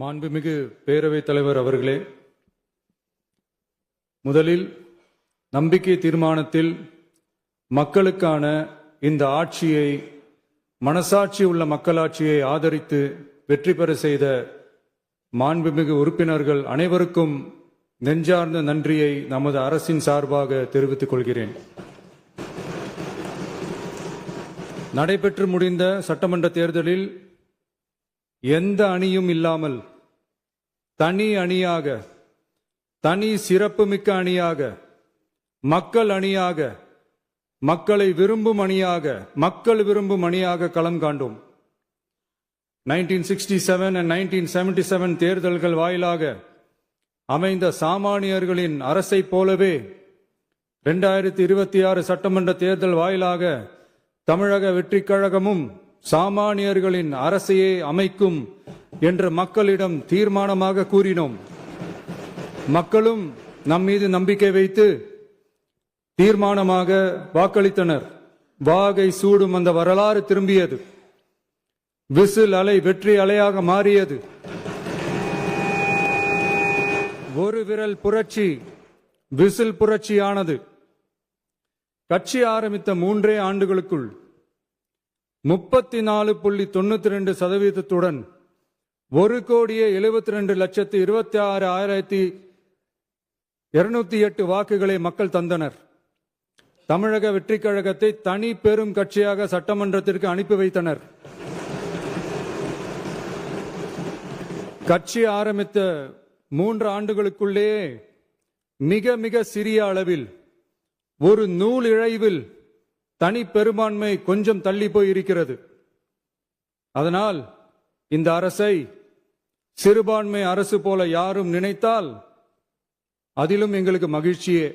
மாண்புமிகு பேரவைத் தலைவர் அவர்களே, முதலில் நம்பிக்கை தீர்மானத்தில் மக்களுக்கான இந்த ஆட்சியை, மனசாட்சி உள்ள மக்களாட்சியை ஆதரித்து வெற்றி பெற செய்த மாண்புமிகு உறுப்பினர்கள் அனைவருக்கும் நெஞ்சார்ந்த நன்றியை நமது அரசின் சார்பாக தெரிவித்துக் கொள்கிறேன். நடைபெற்று முடிந்த சட்டமன்ற தேர்தலில் எந்த அணியும் இல்லாமல் தனி அணியாக, தனி சிறப்புமிக்க அணியாக, மக்கள் அணியாக, மக்களை விரும்பும் அணியாக, மக்கள் விரும்பும் அணியாக களம் காண்டோம். 1967 and 1977 தேர்தல்கள் வாயிலாக அமைந்த சாமானியர்களின் அரசை போலவே 2026 சட்டமன்ற தேர்தல் வாயிலாக தமிழக வெற்றிக் கழகமும் சாமானியர்களின் அரசையே அமைக்கும் என்று மக்களிடம் தீர்மானமாக கூறினோம். மக்களும் நம் மீது நம்பிக்கை வைத்து தீர்மானமாக வாக்களித்தனர். வாகை சூடும் அந்த வரலாறு திரும்பியது. விசில் அலை வெற்றி அலையாக மாறியது. ஒரு விரல் புரட்சி விசில் புரட்சியானது. கட்சி ஆரம்பித்த 3 ஆண்டுகளுக்குள் 34.92% 1,72,26,208 வாக்குகளை மக்கள் தந்தனர். தமிழக வெற்றிக் கழகத்தை தனி பெரும் கட்சியாக சட்டமன்றத்திற்கு அனுப்பி வைத்தனர். கட்சி ஆரம்பித்த 3 ஆண்டுகளுக்குள்ளே மிக மிக சிறிய அளவில், ஒரு நூல் இழைவில் தனி பெரும்பான்மை கொஞ்சம் தள்ளி போயிருக்கிறது. அதனால் இந்த அரசை சிறுபான்மை அரசு போல யாரும் நினைத்தால் அதிலும் எங்களுக்கு மகிழ்ச்சியே.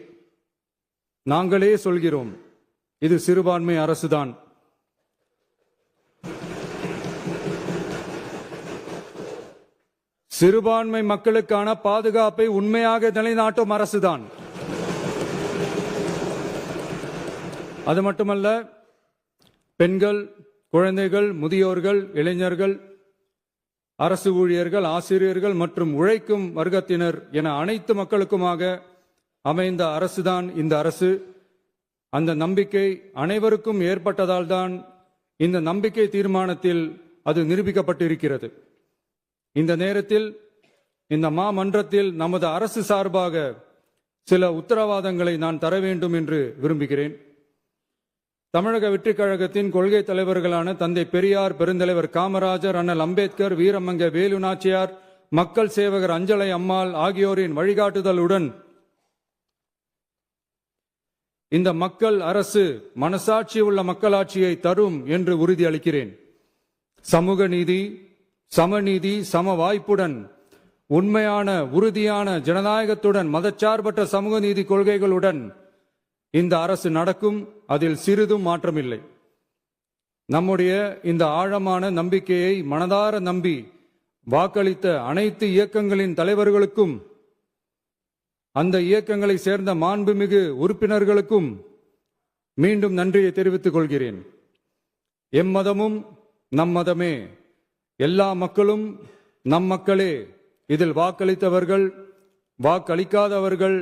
நாங்களே சொல்கிறோம், இது சிறுபான்மை அரசுதான். சிறுபான்மை மக்களுக்கான பாதுகாப்பை உண்மையாக நிலைநாட்டும் அரசுதான். அது மட்டுமல்ல, பெண்கள், குழந்தைகள், முதியோர்கள், இளைஞர்கள், அரசு ஊழியர்கள், ஆசிரியர்கள் மற்றும் உழைக்கும் வர்க்கத்தினர் என அனைத்து மக்களுக்குமாக அமைந்த அரசுதான் இந்த அரசு. அந்த நம்பிக்கை அனைவருக்கும் ஏற்பட்டதால் தான் இந்த நம்பிக்கை தீர்மானத்தில் அது நிரூபிக்கப்பட்டிருக்கிறது. இந்த நேரத்தில் இந்த மாமன்றத்தில் நமது அரசு சார்பாக சில உத்தரவாதங்களை நான் தர வேண்டும் என்று விரும்புகிறேன். தமிழக வெற்றிக் கழகத்தின் கொள்கை தலைவர்களான தந்தை பெரியார், பெருந்தலைவர் காமராஜர், அண்ணல் அம்பேத்கர், வீரமங்க வேலு நாச்சியார், மக்கள் சேவகர் அஞ்சலை அம்மாள் ஆகியோரின் வழிகாட்டுதலுடன் இந்த மக்கள் அரசு மனசாட்சி உள்ள மக்களாட்சியை தரும் என்று உறுதியளிக்கிறேன். சமூக நீதி, சமநீதி, சம வாய்ப்புடன், உண்மையான உறுதியான ஜனநாயகத்துடன், மதச்சார்பற்ற சமூக நீதி கொள்கைகளுடன் இந்த அரசு நடக்கும். அதில் சிறிதும் மாற்றமில்லை. நம்முடைய இந்த ஆழமான நம்பிக்கையை மனதார நம்பி வாக்களித்த அனைத்து இயக்கங்களின் தலைவர்களுக்கும், அந்த இயக்கங்களை சேர்ந்த மாண்புமிகு உறுப்பினர்களுக்கும் மீண்டும் நன்றியை தெரிவித்துக் கொள்கிறேன். எம்மதமும் நம் மதமே, எல்லா மக்களும் நம் மக்களே, இதில் வாக்களித்தவர்கள், வாக்களிக்காதவர்கள்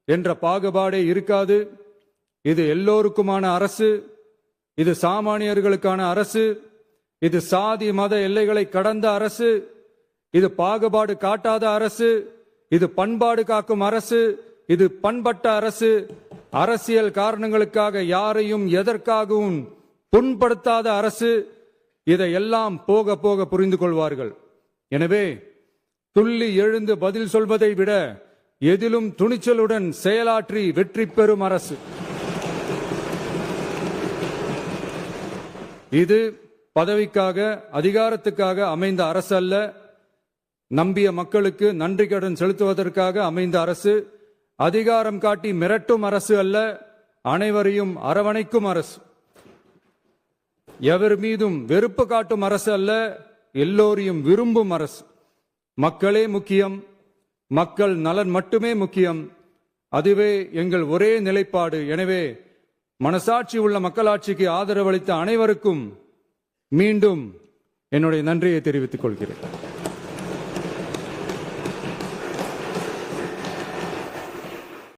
என்ற பாகுபாடே இருக்காது. இது எல்லோருக்குமான அரசு. இது சாமானியர்களுக்கான அரசு. இது சாதி மத எல்லைகளை கடந்த அரசு. இது பாகுபாடு காட்டாத அரசு. இது பண்பாடு காக்கும் அரசு. இது பண்பட்ட அரசு. அரசியல் காரணங்களுக்காக யாரையும் எதற்காகவும் புண்படுத்தாத அரசு. இதையெல்லாம் போக போக புரிந்து கொள்வார்கள். எனவே துள்ளி எழுந்து பதில் சொல்வதை விட எதிலும் துணிச்சலுடன் செயலாற்றி வெற்றி பெறும் அரசு இது. பதவிக்காக, அதிகாரத்துக்காக அமைந்த அரசு அல்ல. நம்பிய மக்களுக்கு நன்றி கடன் செலுத்துவதற்காக அமைந்த அரசு. அதிகாரம் காட்டி மிரட்டும் அரசு அல்ல. அனைவரையும் அரவணைக்கும் அரசு. எவர் மீதும் வெறுப்பு காட்டும் அரசு அல்ல. எல்லோரையும் விரும்பும் அரசு. மக்களே முக்கியம், மக்கள் நலன் மட்டுமே முக்கியம். அதுவே எங்கள் ஒரே நிலைப்பாடு. எனவே மனசாட்சி உள்ள மக்களாட்சிக்கு ஆதரவளித்த அனைவருக்கும் மீண்டும் என்னுடைய நன்றியை தெரிவித்துக் கொள்கிறேன்.